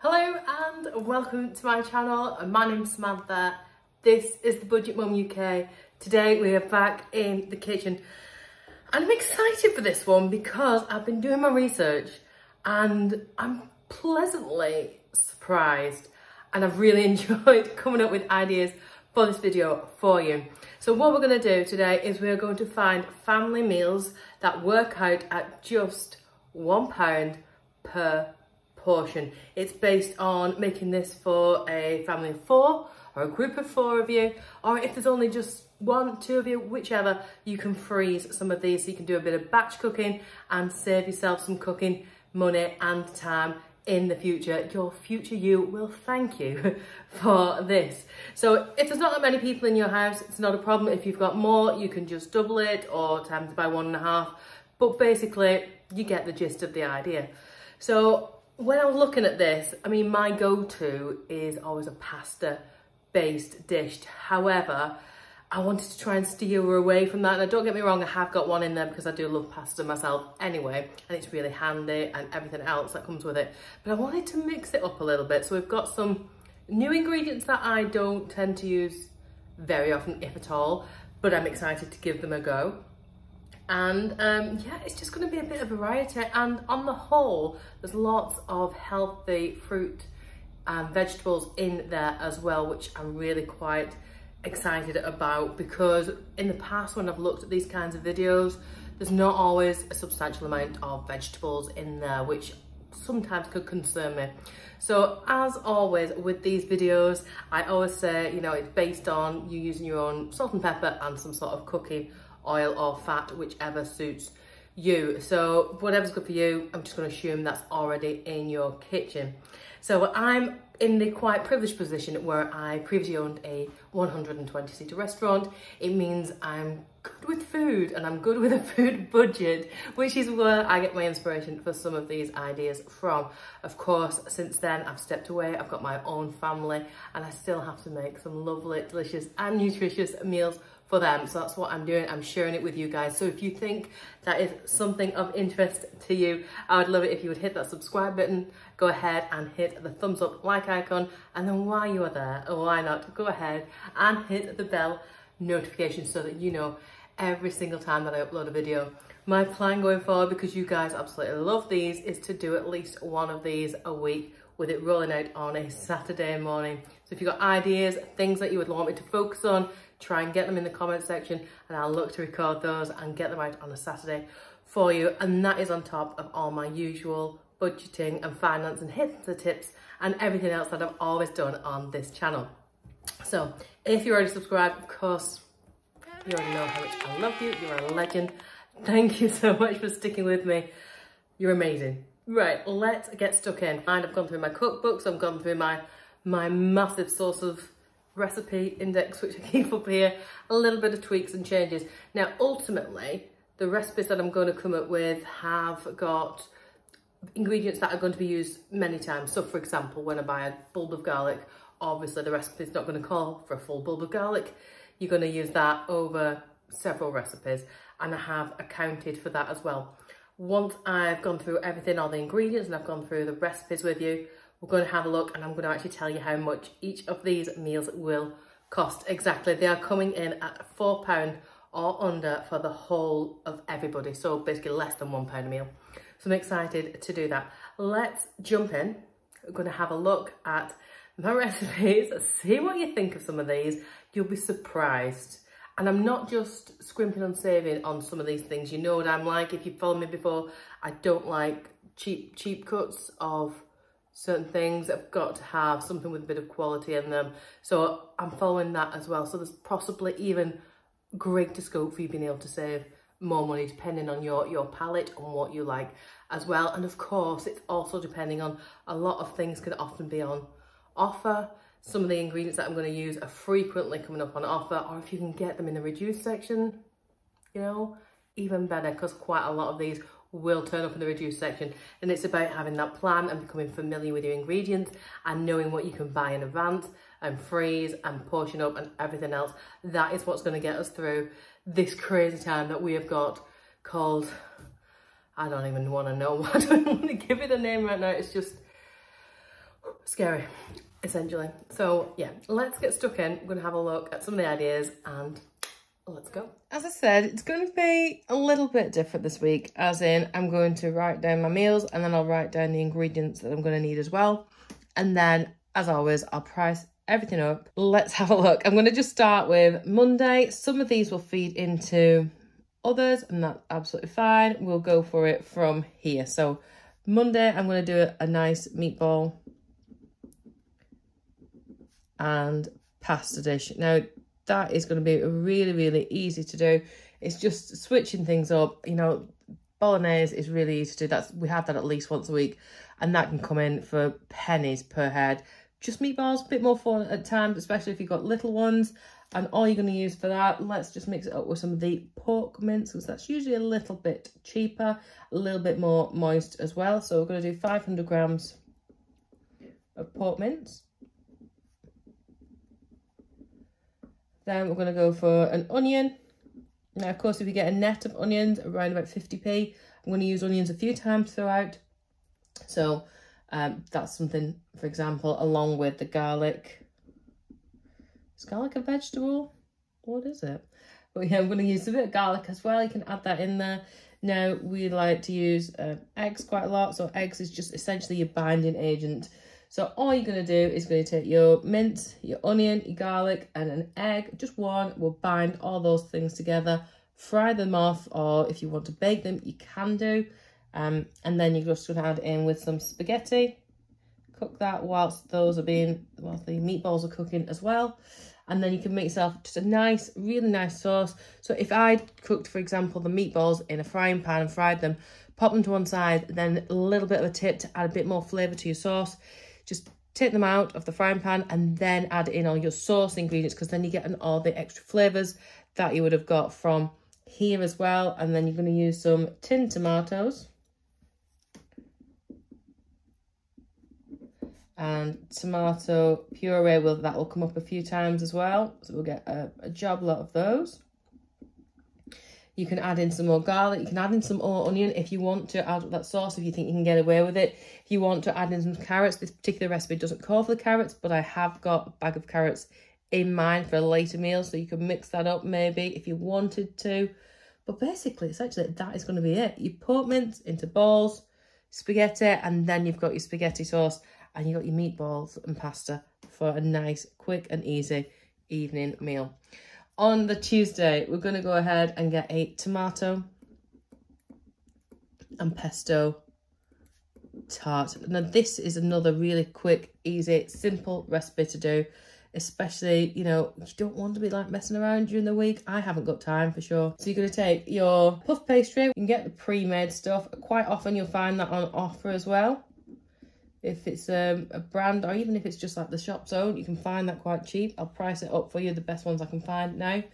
Hello and welcome to my channel. My name's Samantha. This is the Budget Mum UK. Today we are back in the kitchen and I'm excited for this one because I've been doing my research and I'm pleasantly surprised and I've really enjoyed coming up with ideas for this video for you. So what we're going to do today is we're going to find family meals that work out at just £1 per portion. It's based on making this for a family of 4 or a group of 4 of you, or if there's only just 1, 2 of you, whichever, you can freeze some of these so you can do a bit of batch cooking and save yourself some cooking money and time in the future. Your future you will thank you for this. So if there's not that many people in your house, it's not a problem. If you've got more, you can just double it or times it by 1.5. But basically, you get the gist of the idea. So when I was looking at this, I mean, my go-to is always a pasta-based dish. However, I wanted to try and steer away from that. And don't get me wrong, I have got one in there because I do love pasta myself anyway, and it's really handy and everything else that comes with it. But I wanted to mix it up a little bit. So we've got some new ingredients that I don't tend to use very often, if at all, but I'm excited to give them a go. And yeah, it's just going to be a bit of variety, and on the whole there's lots of healthy fruit and vegetables in there as well, which I'm really quite excited about, because in the past when I've looked at these kinds of videos, there's not always a substantial amount of vegetables in there, which sometimes could concern me. So as always with these videos, I always say, you know, it's based on you using your own salt and pepper and some sort of cooking oil or fat, whichever suits you. So whatever's good for you, I'm just going to assume that's already in your kitchen. So I'm in the quite privileged position where I previously owned a 120-seater restaurant. It means I'm good with food and I'm good with a food budget, which is where I get my inspiration for some of these ideas from. Of course, since then I've stepped away, I've got my own family, and I still have to make some lovely, delicious and nutritious meals for them. So that's what I'm doing. I'm sharing it with you guys. So if you think that is something of interest to you, I would love it if you would hit that subscribe button, go ahead and hit the thumbs up like icon, and then while you are there, why not go ahead and hit the bell notification so that you know every single time that I upload a video. My plan going forward, because you guys absolutely love these, is to do at least one of these a week, with it rolling out on a Saturday morning. So if you've got ideas, things that you would want me to focus on, try and get them in the comment section, and I'll look to record those and get them out on a Saturday for you. And that is on top of all my usual budgeting and finance and hints and tips and everything else that I've always done on this channel. So if you're already subscribed, of course, you already know how much I love you. You're a legend. Thank you so much for sticking with me. You're amazing. Right, let's get stuck in. And I've gone through my cookbooks, I've gone through my massive source of recipe index, which I keep up here, a little bit of tweaks and changes. Now, ultimately, the recipes that I'm going to come up with have got ingredients that are going to be used many times. So, for example, when I buy a bulb of garlic, obviously the recipe is not going to call for a full bulb of garlic. You're going to use that over several recipes, and I have accounted for that as well. Once I've gone through everything, all the ingredients, and I've gone through the recipes with you, we're going to have a look, and I'm going to actually tell you how much each of these meals will cost exactly. They are coming in at £4 or under for the whole of everybody. So basically less than £1 a meal. So I'm excited to do that. Let's jump in. We're going to have a look at my recipes, see what you think of some of these. You'll be surprised. And I'm not just scrimping and saving on some of these things. You know what I'm like. If you've followed me before, I don't like cheap cuts of certain things. I've got to have something with a bit of quality in them. So I'm following that as well. So there's possibly even greater scope for you being able to save more money depending on your palate and what you like as well. And of course, it's also depending on a lot of things can often be on offer. Some of the ingredients that I'm going to use are frequently coming up on offer, or if you can get them in the reduced section, you know, even better, because quite a lot of these will turn up in the reduced section. And it's about having that plan and becoming familiar with your ingredients and knowing what you can buy in advance and freeze and portion up and everything else. That is what's going to get us through this crazy time that we have got called, I don't even want to know, I don't want to give it a name right now. It's just scary, essentially. So yeah, let's get stuck in. We're gonna have a look at some of the ideas and let's go. As I said, it's going to be a little bit different this week, as in I'm going to write down my meals and then I'll write down the ingredients that I'm going to need as well. And then, as always, I'll price everything up. Let's have a look. I'm going to just start with Monday. Some of these will feed into others and that's absolutely fine. We'll go for it from here. So Monday, I'm going to do a nice meatball and pasta dish. Now, that is going to be really, really easy to do. It's just switching things up. You know, bolognese is really easy to do. We have that at least once a week, and that can come in for pennies per head. Just meatballs, a bit more fun at times, especially if you've got little ones. And all you're going to use for that, let's just mix it up with some of the pork mince, because that's usually a little bit cheaper, a little bit more moist as well. So we're going to do 500 grams of pork mince. Then we're going to go for an onion. Now, of course, if you get a net of onions, around about 50p, I'm going to use onions a few times throughout. So that's something, for example, along with the garlic. Is garlic a vegetable? What is it? But yeah, I'm going to use a bit of garlic as well. You can add that in there. Now, we like to use eggs quite a lot. So eggs is just essentially your binding agent. So all you're going to do is going to take your mince, your onion, your garlic and an egg. Just one will bind all those things together. Fry them off, or if you want to bake them, you can do. And then you're just going to add in with some spaghetti. Cook that whilst the meatballs are cooking as well. And then you can make yourself just a nice, really nice sauce. So if I cooked, for example, the meatballs in a frying pan and fried them, pop them to one side, then a little bit of a tip to add a bit more flavour to your sauce. Just take them out of the frying pan and then add in all your sauce ingredients, because then you get all the extra flavours that you would have got from here as well. And then you're going to use some tinned tomatoes and tomato puree. That will come up a few times as well, so we'll get a job lot of those. You can add in some more garlic. You can add in some more onion if you want to add that sauce, if you think you can get away with it. If you want to add in some carrots, this particular recipe doesn't call for the carrots, but I have got a bag of carrots in mind for a later meal, so you can mix that up maybe if you wanted to. But basically, essentially, that is going to be it. You pork mince into balls, spaghetti, and then you've got your spaghetti sauce, and you've got your meatballs and pasta for a nice, quick and easy evening meal. On the Tuesday, we're going to go ahead and get a tomato and pesto tart. Now, this is another really quick, easy, simple recipe to do, especially, you know, you don't want to be like messing around during the week. I haven't got time for sure. So you're going to take your puff pastry. You can get the pre-made stuff. Quite often you'll find that on offer as well. If it's a brand, or even if it's just like the shop's own, you can find that quite cheap. I'll price it up for you, the best ones I can find now.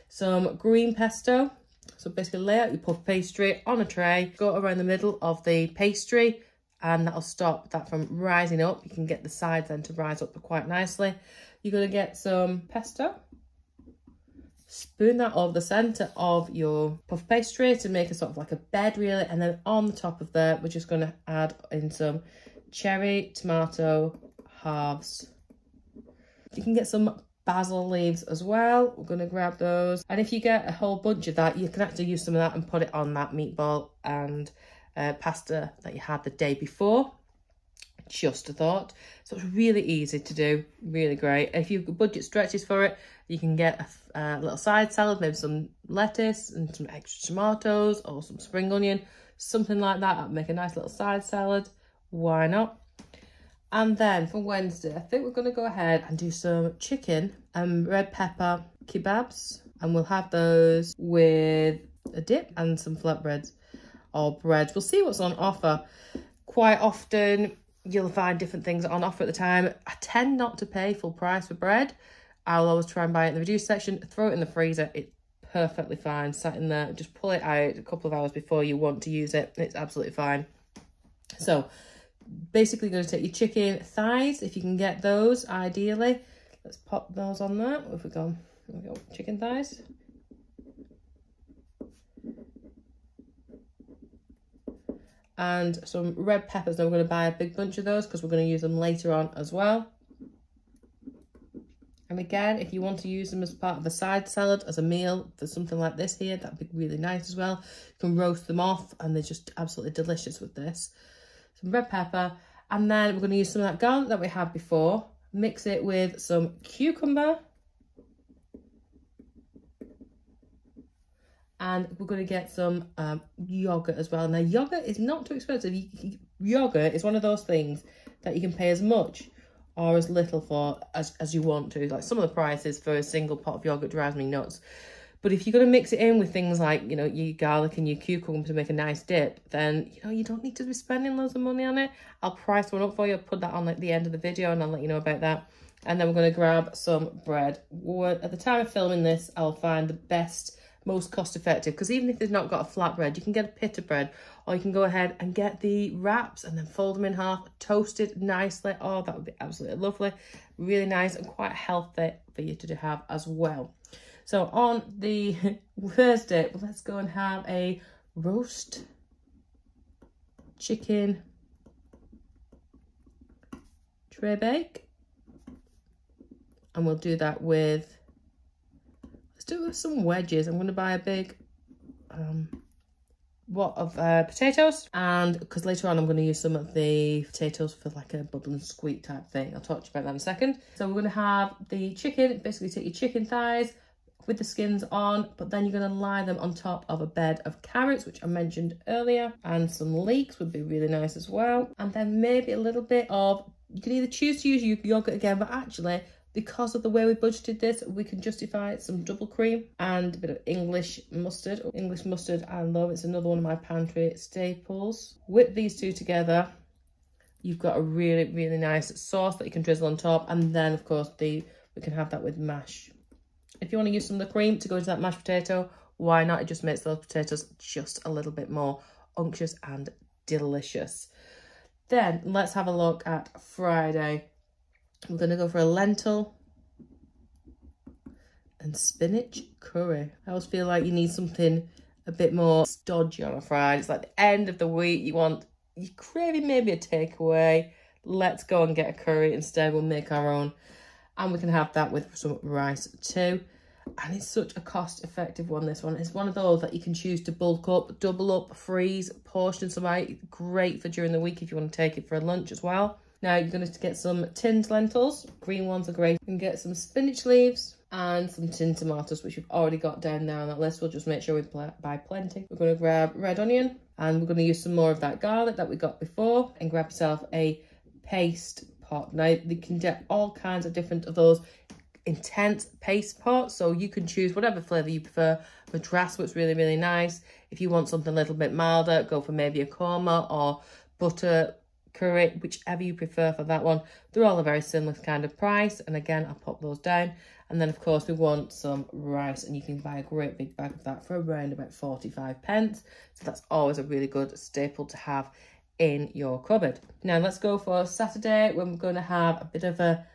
Some green pesto. So basically lay out your puff pastry on a tray, go around the middle of the pastry, and that'll stop that from rising up. You can get the sides then to rise up quite nicely. You're going to get some pesto. Spoon that over the centre of your puff pastry to make a sort of like a bed really. And then on the top of there, we're just going to add in some cherry tomato halves. You can get some basil leaves as well. We're going to grab those. And if you get a whole bunch of that, you can actually use some of that and put it on that meatball and pasta that you had the day before. Just a thought. So it's really easy to do, really great. If your budget stretches for it, you can get a little side salad, maybe some lettuce and some extra tomatoes or some spring onion, something like that. That'll make a nice little side salad. Why not? And then for Wednesday, I think we're going to go ahead and do some chicken and red pepper kebabs. And we'll have those with a dip and some flatbreads or breads. We'll see what's on offer. Quite often, you'll find different things on offer at the time. I tend not to pay full price for bread. I'll always try and buy it in the reduced section, throw it in the freezer. It's perfectly fine, sat in there. Just pull it out a couple of hours before you want to use it. It's absolutely fine. So basically going to take your chicken thighs, if you can get those, ideally. Let's pop those on there. Where have we gone? There we go, chicken thighs. and some red peppers. Now we're going to buy a big bunch of those because we're going to use them later on as well. And again, if you want to use them as part of a side salad, as a meal, for something like this here, that'd be really nice as well. You can roast them off and they're just absolutely delicious with this. Some red pepper, and then we're going to use some of that garlic that we had before. Mix it with some cucumber. And we're going to get some yogurt as well. Now, yogurt is not too expensive. Yogurt is one of those things that you can pay as much or as little for as you want to. Like, some of the prices for a single pot of yogurt drives me nuts. But if you're going to mix it in with things like, you know, your garlic and your cucumber to make a nice dip, then, you know, you don't need to be spending loads of money on it. I'll price one up for you. I'll put that on at the end of the video and I'll let you know about that. And then we're going to grab some bread. At the time of filming this, I'll find the best, most cost effective, because even if they've not got a flat bread, you can get a pita bread, or you can go ahead and get the wraps and then fold them in half, toasted nicely. Oh, that would be absolutely lovely. Really nice and quite healthy for you to have as well. So on the Thursday, let's go and have a roast chicken tray bake, and we'll do that with, let's do it with some wedges. I'm going to buy a big what of potatoes, and because later on I'm going to use some of the potatoes for like a bubble and squeak type thing. I'll talk to you about that in a second. So we're going to have the chicken, basically take your chicken thighs with the skins on, but then you're going to lie them on top of a bed of carrots, which I mentioned earlier, and some leeks would be really nice as well. And then maybe a little bit of, you can either choose to use your yogurt again, but actually, because of the way we budgeted this, we can justify some double cream and a bit of English mustard. English mustard, I love. It's another one of my pantry staples. Whip these two together. You've got a really, really nice sauce that you can drizzle on top. And then, of course, we can have that with mash. If you want to use some of the cream to go into that mashed potato, why not? It just makes those potatoes just a little bit more unctuous and delicious. Then let's have a look at Friday. We're going to go for a lentil and spinach curry. I always feel like you need something a bit more stodgy on a Friday. It's like the end of the week. You're craving maybe a takeaway. Let's go and get a curry instead. We'll make our own. And we can have that with some rice too. And it's such a cost-effective one, this one. It's one of those that you can choose to bulk up, double up, freeze, portion some out. Great for during the week if you want to take it for a lunch as well. Now you're going to get some tinned lentils. Green ones are great. You can get some spinach leaves and some tinned tomatoes, which we've already got down there on that list. We'll just make sure we buy plenty. We're going to grab red onion, and we're going to use some more of that garlic that we got before, and grab yourself a paste pot. Now you can get all kinds of different of those intense paste pots, so you can choose whatever flavour you prefer. Madras was really, really nice. If you want something a little bit milder, go for maybe a korma or butter curry, whichever you prefer for that one. They're all a very similar kind of price, and again, I'll pop those down. And then of course we want some rice, and you can buy a great big bag of that for around about 45 pence. So that's always a really good staple to have in your cupboard. Now let's go for Saturday, when we're going to have a bit of a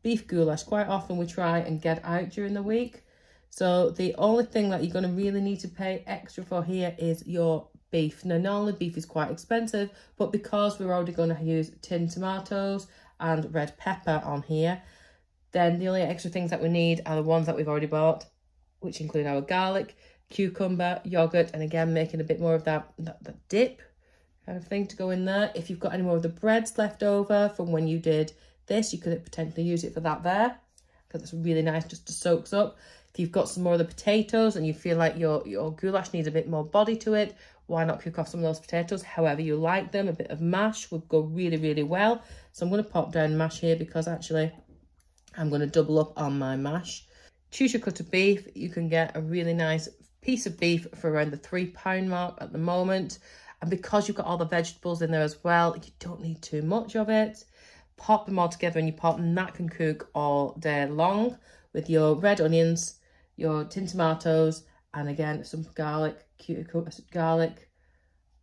beef goulash. Quite often we try and get out during the week, so the only thing that you're going to really need to pay extra for here is your beef. Now normally beef is quite expensive, but because we're already going to use tinned tomatoes and red pepper on here, then the only extra things that we need are the ones that we've already bought, which include our garlic, cucumber, yogurt, and again making a bit more of that dip kind of thing to go in there. If you've got any more of the breads left over from when you did this, you could potentially use it for that there, because it's really nice just to soaks up. If you've got some more of the potatoes and you feel like your goulash needs a bit more body to it, why not cook off some of those potatoes however you like them? A bit of mash would go really, really well. So I'm going to pop down mash here, because actually I'm going to double up on my mash. Choose your cut of beef. You can get a really nice piece of beef for around the £3 mark at the moment. And because you've got all the vegetables in there as well, you don't need too much of it. Pop them all together in your pot, and that can cook all day long with your red onions, your tinned tomatoes, and again some garlic,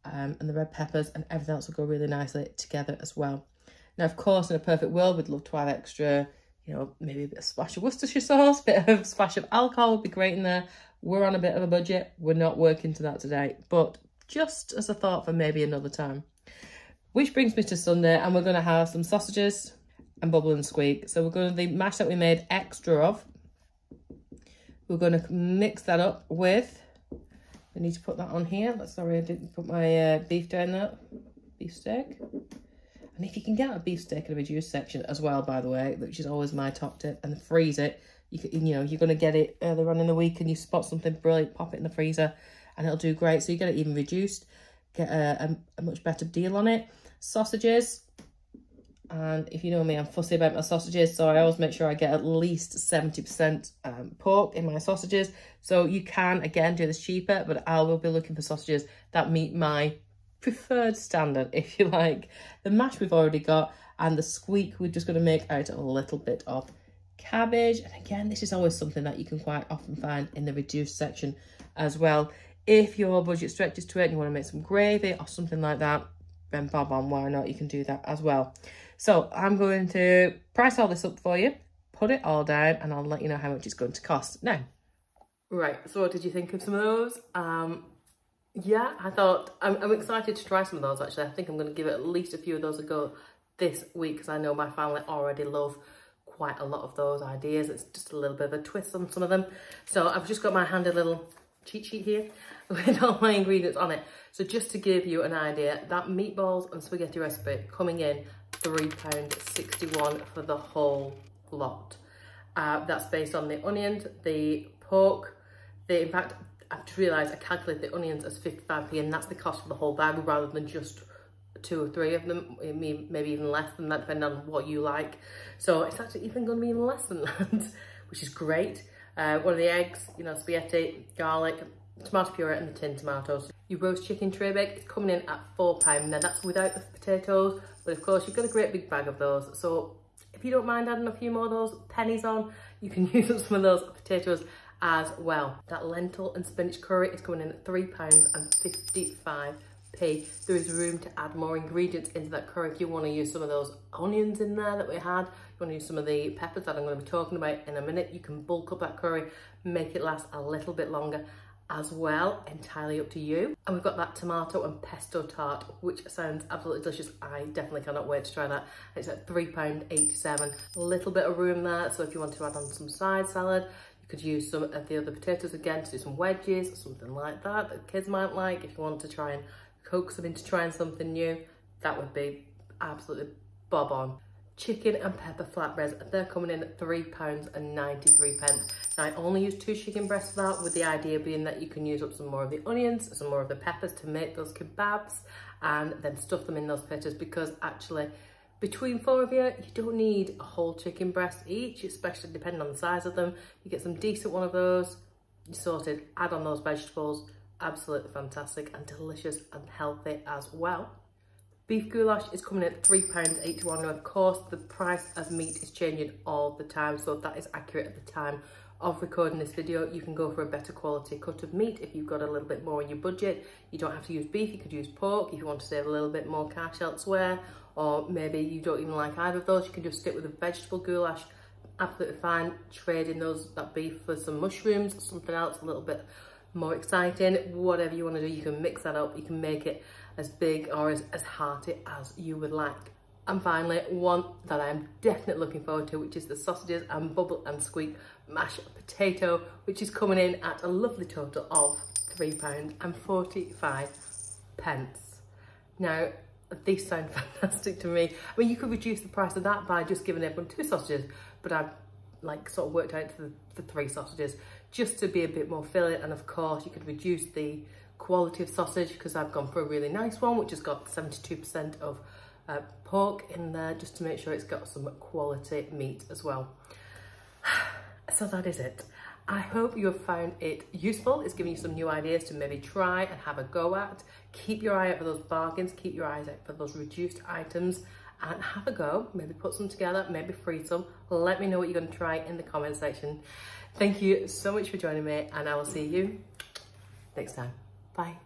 and the red peppers, and everything else will go really nicely together as well. Now, of course, in a perfect world, we'd love to have extra, you know, maybe a bit of splash of Worcestershire sauce, bit of splash of alcohol would be great in there. We're on a bit of a budget. We're not working to that today, but just as a thought for maybe another time. Which brings me to Sunday, and we're going to have some sausages and bubble and squeak. So we're going to, the mash that we made extra of, we're going to mix that up with, I need to put that on here. Sorry, I didn't put my beef down there. Beef steak. And if you can get a beef steak in a reduced section as well, by the way, which is always my top tip, and freeze it, you know, you're going to get it earlier on in the week and you spot something brilliant, pop it in the freezer and it'll do great. So you get it even reduced, get a much better deal on it. Sausages. And if you know me, I'm fussy about my sausages, so I always make sure I get at least 70% pork in my sausages. So you can, again, do this cheaper, but I will be looking for sausages that meet my preferred standard, if you like. The mash we've already got, and the squeak we're just going to make out a little bit of cabbage. And again, this is always something that you can quite often find in the reduced section as well. If your budget stretches to it and you want to make some gravy or something like that, then bob on, why not? You can do that as well. So I'm going to price all this up for you, put it all down, and I'll let you know how much it's going to cost now. Right, so what did you think of some of those? Yeah, I thought, I'm excited to try some of those actually. I think I'm going to give it at least a few of those a go this week, because I know my family already love quite a lot of those ideas. It's just a little bit of a twist on some of them. So I've just got my handy little cheat sheet here with all my ingredients on it. So just to give you an idea, that meatballs and spaghetti recipe coming in £3.61 for the whole lot. That's based on the onions, the pork, in fact, I've just realised I calculate the onions as 55p, and that's the cost for the whole bag rather than just 2 or 3 of them, maybe even less than that, depending on what you like. So it's actually even going to be even less than that, which is great. One of the eggs, you know, spaghetti, garlic, tomato puree and the tinned tomatoes. Your roast chicken tray bake is coming in at £4. Now that's without the potatoes, but of course you've got a great big bag of those. So if you don't mind adding a few more of those pennies on, you can use up some of those potatoes as well. That lentil and spinach curry is coming in at £3.55. There is room to add more ingredients into that curry if you want to use some of those onions in there that we had. You want to use some of the peppers that I'm going to be talking about in a minute. You can bulk up that curry, make it last a little bit longer as well, entirely up to you. And we've got that tomato and pesto tart, which sounds absolutely delicious. I definitely cannot wait to try that. It's at £3.87. A little bit of room there, so if you want to add on some side salad, you could use some of the other potatoes again to do some wedges or something like that that kids might like. If you want to try and coax them into trying something new, that would be absolutely bob on. Chicken and pepper flatbreads, they're coming in at £3.93. Now I only use 2 chicken breasts for that, with the idea being that you can use up some more of the onions, some more of the peppers to make those kebabs, and then stuff them in those potatoes, because actually between 4 of you, you don't need a whole chicken breast each, especially depending on the size of them. You get some decent one of those, you're sorted, add on those vegetables, absolutely fantastic and delicious and healthy as well. Beef goulash is coming in at £3.81. Now, of course, the price of meat is changing all the time, so that is accurate at the time of recording this video. You can go for a better quality cut of meat if you've got a little bit more in your budget. You don't have to use beef, you could use pork if you want to save a little bit more cash elsewhere, or maybe you don't even like either of those. You can just stick with a vegetable goulash, absolutely fine. Trade in that beef for some mushrooms or something else a little bit more exciting. Whatever you want to do, you can mix that up, you can make it as big or as hearty as you would like. And finally, one that I'm definitely looking forward to, which is the sausages and bubble and squeak mashed potato, which is coming in at a lovely total of £3.45. Now, these sound fantastic to me. I mean, you could reduce the price of that by just giving everyone 2 sausages, but I've like sort of worked out for 3 sausages just to be a bit more filling. And of course, you could reduce the quality of sausage, because I've gone for a really nice one, which has got 72% of pork in there, just to make sure it's got some quality meat as well. So that is it. I hope you have found it useful. It's given you some new ideas to maybe try and have a go at. Keep your eye out for those bargains, keep your eyes out for those reduced items, and have a go. Maybe put some together, maybe freeze some. Let me know what you're going to try in the comment section. Thank you so much for joining me, and I will see you next time. Bye.